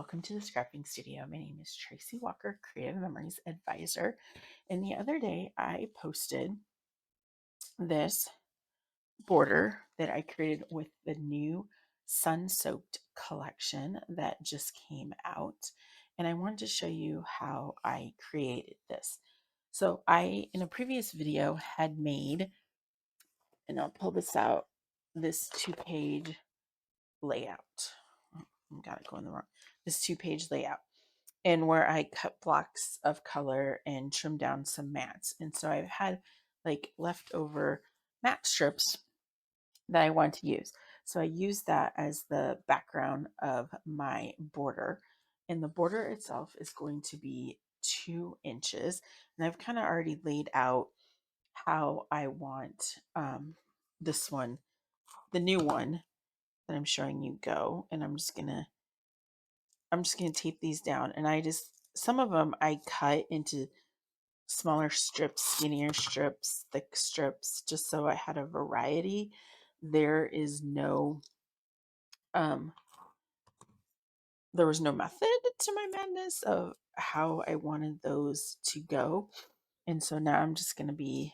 welcome to the Scrapbooking Studio. My name is Tracy Walker, Creative Memories Advisor. And the other day I posted this border that I created with the new Sun Soaked collection that just came out. And I wanted to show you how I created this. So I, in a previous video, had made, and I'll pull this out, this 2-page layout. Oh, got it going the wrong. This 2-page layout. And where I cut blocks of color and trim down some mats. And so I've had like leftover mat strips that I want to use. So I use that as the background of my border. And the border itself is going to be 2 inches. And I've kind of already laid out how I want this one, the new one that I'm showing you go. And I'm just gonna tape these down. And some of them I cut into smaller strips, skinnier strips, thick strips, just so I had a variety. There is no, um, there was no method to my madness of how I wanted those to go. And so now I'm just going to be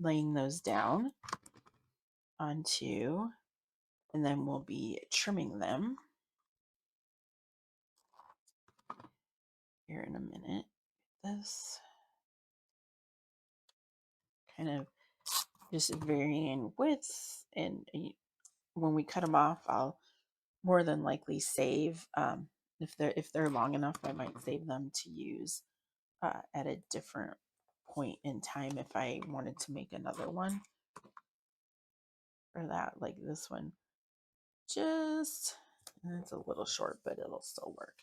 laying those down onto, and then we'll be trimming them here in a minute. This kind of just varying widths, and when we cut them off, I'll more than likely save, if they're long enough, I might save them to use at a different point in time if I wanted to make another one for that. Like this one, and it's a little short, but it'll still work.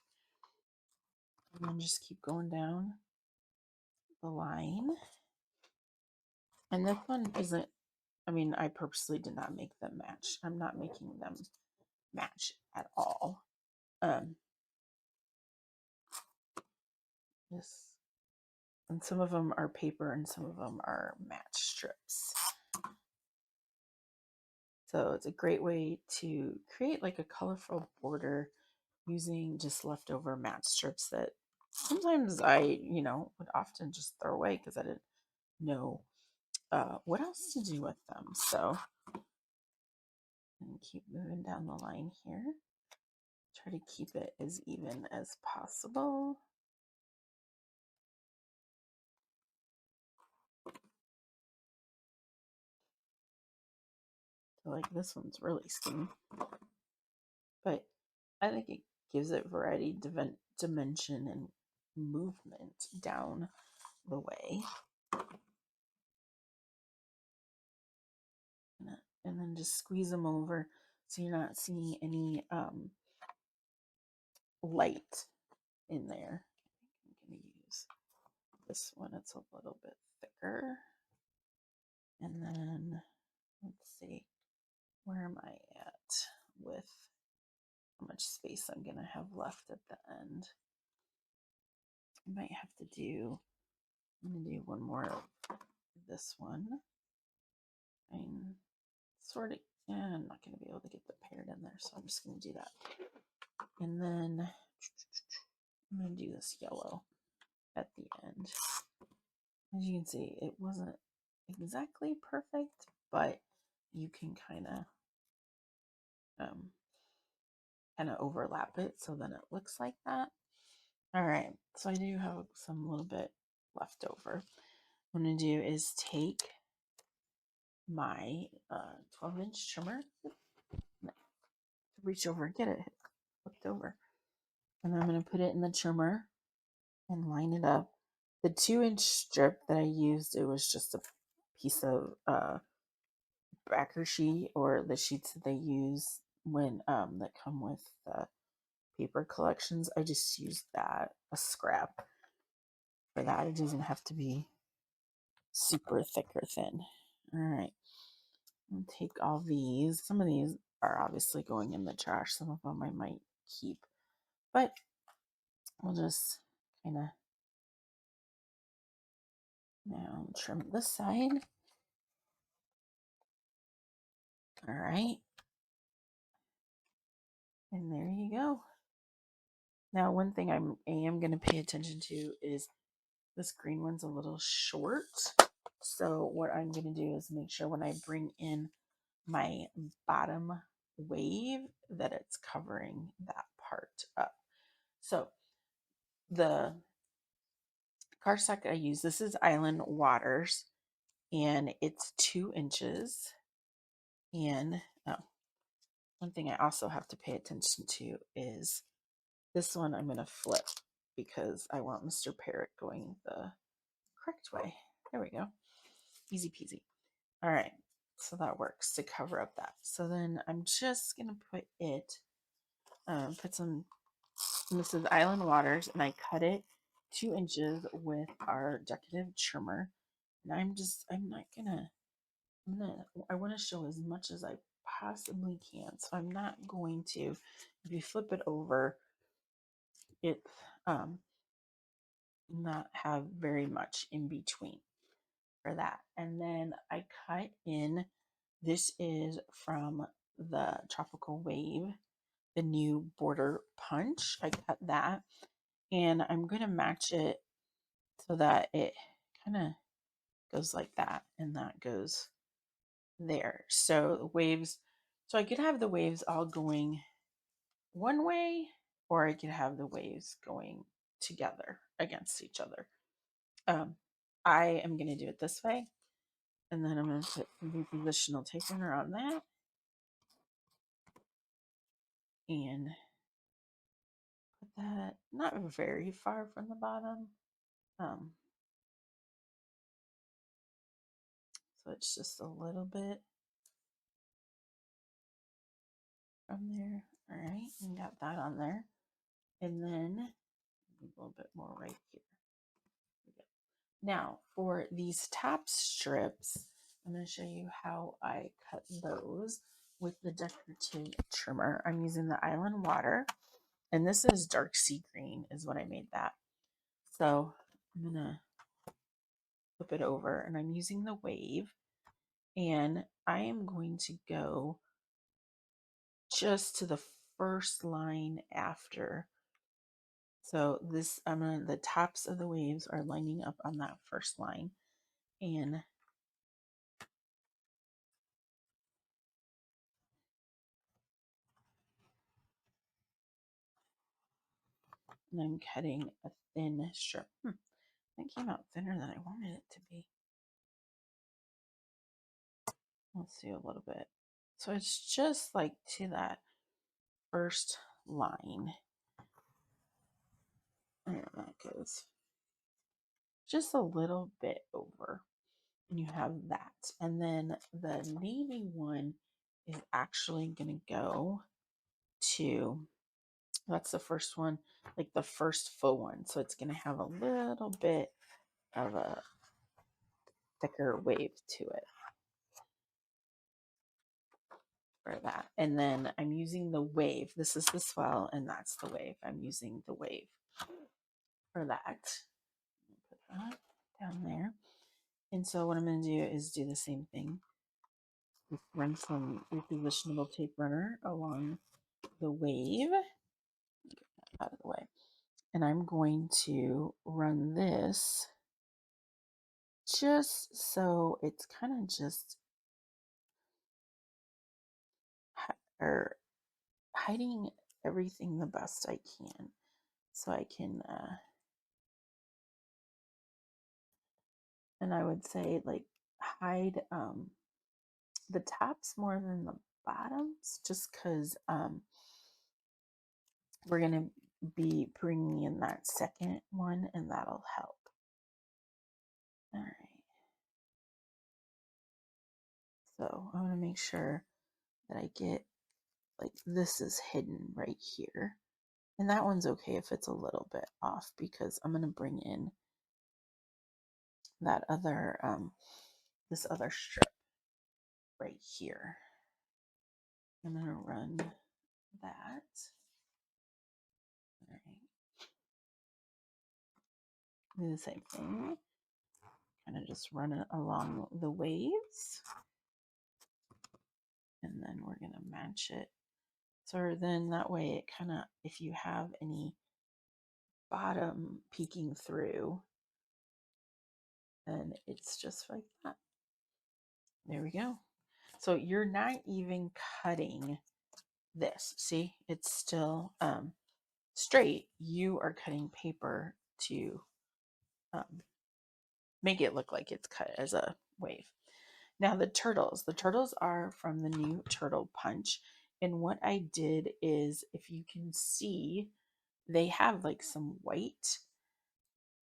And then just keep going down the line. And this one isn't, I mean, I purposely did not make them match. I'm not making them match at all. This, and some of them are paper and some of them are match strips. So it's a great way to create like a colorful border using just leftover match strips that sometimes I, would often just throw away because I didn't know what else to do with them. So and keep moving down the line here. Try to keep it as even as possible. So like this one's really skinny, but I think it gives it variety, dimension, and movement down the way. And then just squeeze them over so you're not seeing any light in there. I'm going to use this one. It's a little bit thicker. And then let's see, where am I at with how much space I'm going to have left at the end. I might have to do, I'm going to do one more of this one. I'm sort of, yeah, I'm not going to be able to get the parrot in there, so I'm just going to do that. And then I'm going to do this yellow at the end. As you can see, it wasn't exactly perfect, but you can kind of overlap it so then it looks like that. All right, so I do have some little bit left over. What I'm going to do is take my 12-inch trimmer, reach over and get it flipped over, and I'm going to put it in the trimmer and line it up. The 2-inch strip that I used, it was just a piece of backer sheet, or the sheets that they use when that come with the paper collections. I just used that, a scrap for that. It doesn't have to be super thick or thin. All right, I'll take all these. Some of these are obviously going in the trash. Some of them I might keep, but we'll just kind of now trim this side. All right, and there you go. Now, one thing I am going to pay attention to is this green one's a little short. So what I'm going to do is make sure when I bring in my bottom wave that it's covering that part up. So the cardstock I use, this is Island Waters, and it's 2 inches. And oh, one thing I also have to pay attention to is this one I'm going to flip because I want Mr. Parrot going the correct way. There we go. Easy peasy. All right. So that works to cover up that. So then I'm just going to put it, put some, this is Island Waters, and I cut it 2 inches with our decorative trimmer. And I want to show as much as I possibly can. So I'm not going to, if you flip it over, it not have very much in between for that. And then I cut in, this is from the Tropical Wave, the new border punch. I cut that, and I'm going to match it so that it kind of goes like that, and that goes there. So the waves, so I could have the waves all going one way, or I could have the waves going together against each other. I am going to do it this way, and then I'm going to put some repositional tape runner on that, and put that not very far from the bottom. So it's just a little bit from there. All right, and got that on there. And then a little bit more right here. Now for these top strips, I'm going to show you how I cut those with the decorative trimmer. I'm using the Island Water, and this is dark sea green is what I made that. So I'm going to flip it over, and I'm using the wave, and I am going to go just to the first line after. So this, the tops of the waves are lining up on that first line, and I'm cutting a thin strip. That came out thinner than I wanted it to be. Let's see a little bit. So it's just like to that first line. There that goes. Just a little bit over. And you have that. And then the navy one is actually going to go to, that's the first one, like the first full one. So it's going to have a little bit of a thicker wave to it for that. And then I'm using the wave. This is the swell, and that's the wave. I'm using the wave for that. Put that down there. And so what I'm going to do is do the same thing. Just run some repositionable tape runner along the wave. Get that out of the way. And I'm going to run this just so it's kind of just or hiding everything the best I can. So I can, and I would say like hide the tops more than the bottoms, just because we're going to be bringing in that second one, and that'll help. All right. So I want to make sure that I get, like, this is hidden right here. And that one's okay if it's a little bit off, because I'm going to bring in that other, this other strip right here. I'm going to run that. All right. Do the same thing. Kind of just run it along the waves. And then we're going to match it. So then that way it kind of, if you have any bottom peeking through, and it's just like that. There we go. So you're not even cutting this. See, it's still straight. You are cutting paper to um, make it look like it's cut as a wave. Now the turtles are from the new Turtle Punch. And what I did is, if you can see, they have like some white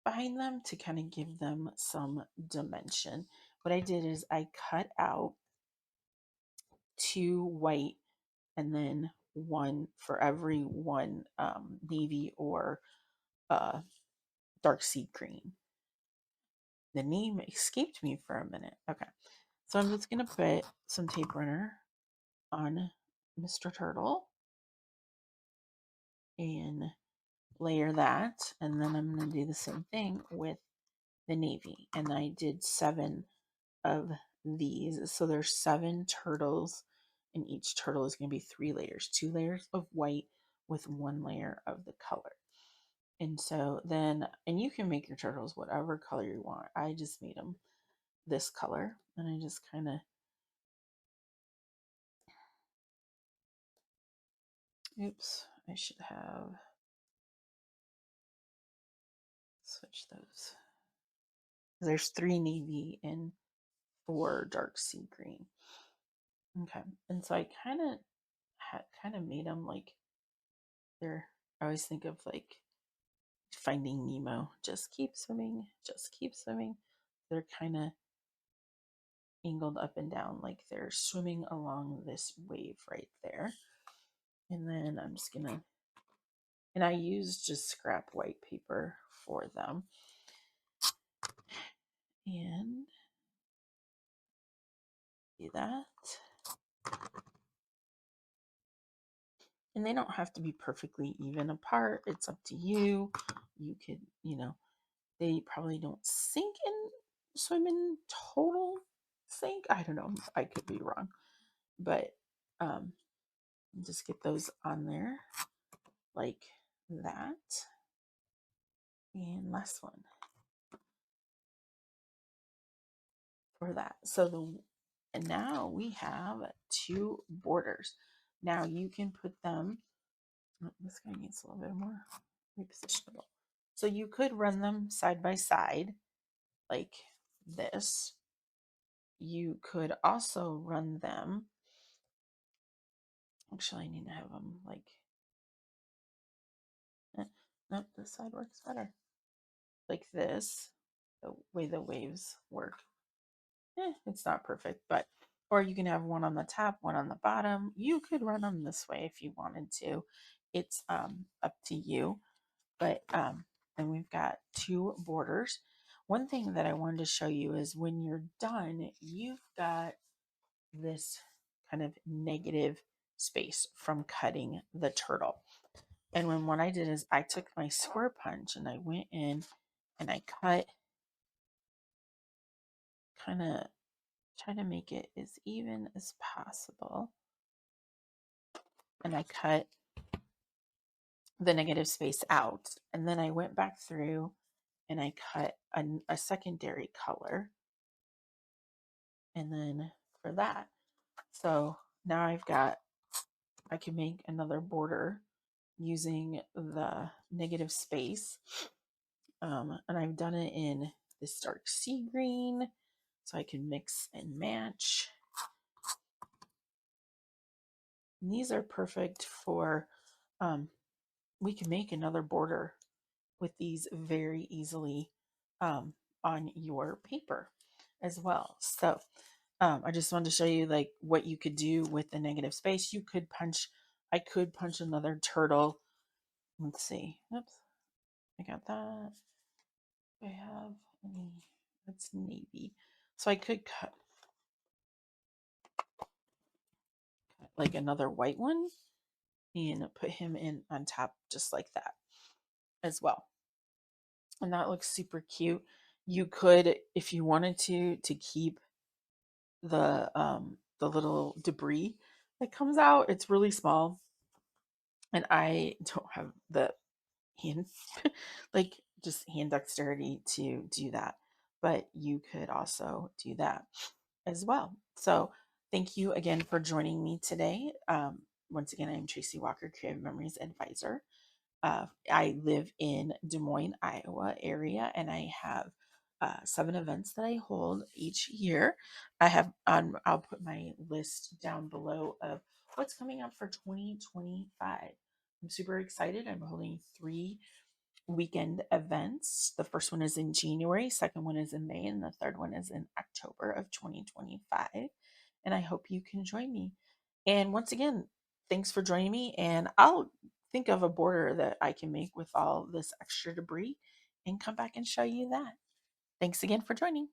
behind them to kind of give them some dimension. What I did is I cut out two white and then one for every one navy or uh, dark sea green. The name escaped me for a minute. Okay. So I'm just going to put some tape runner on Mr. Turtle and layer that. And then I'm going to do the same thing with the navy. And I did 7 of these. So there's 7 turtles, and each turtle is going to be 3 layers, 2 layers of white with 1 layer of the color. And so then, and you can make your turtles whatever color you want. I just made them this color, and I just kind of, oops, I should have switched those. There's 3 navy and 4 dark sea green. Okay, and so I kind of made them like they're. I always think of like Finding Nemo. Just keep swimming, just keep swimming. They're kind of angled up and down like they're swimming along this wave right there. And then I'm just gonna, and I use just scrap white paper for them. And do that. And they don't have to be perfectly even apart. It's up to you. You could, they probably don't sink and swim in total sink. I don't know. I could be wrong. But um, just get those on there like that. And last one for that. And now we have 2 borders. Now you can put them, this guy needs a little bit more repositionable. So you could run them side by side like this. You could also run them, actually I need to have them like, nope, this side works better. Like this, the way the waves work. It's not perfect, but, or you can have one on the top, one on the bottom. You could run them this way if you wanted to. It's up to you. But and we've got 2 borders. One thing that I wanted to show you is when you're done, you've got this kind of negative space from cutting the turtle. And when what I did is I took my square punch and I went in and I cut, kind of try to make it as even as possible. And I cut the negative space out. And then I went back through and I cut a secondary color. And then for that, so now I can make another border using the negative space. And I've done it in this dark sea green, so I can mix and match. And these are perfect for, we can make another border with these very easily on your paper as well. So I just wanted to show you like what you could do with the negative space. I could punch another turtle. Let's see. Oops, I got that. I have any, that's navy. So I could cut like another white one and put him in on top just like that as well. And that looks super cute. You could, if you wanted to keep the little debris that comes out. It's really small. And I don't have the hand like just hand dexterity to do that. But you could also do that as well. So thank you again for joining me today. Once again, I'm Tracy Walker, Creative Memories Advisor. I live in Des Moines, Iowa area, and I have 7 events that I hold each year. I have on. I'll put my list down below of what's coming up for 2025. I'm super excited. I'm holding 3 weekend events. The first one is in January, second one is in May, and the third one is in October of 2025. And I hope you can join me. And once again, thanks for joining me. And I'll think of a border that I can make with all this extra debris and come back and show you that. Thanks again for joining.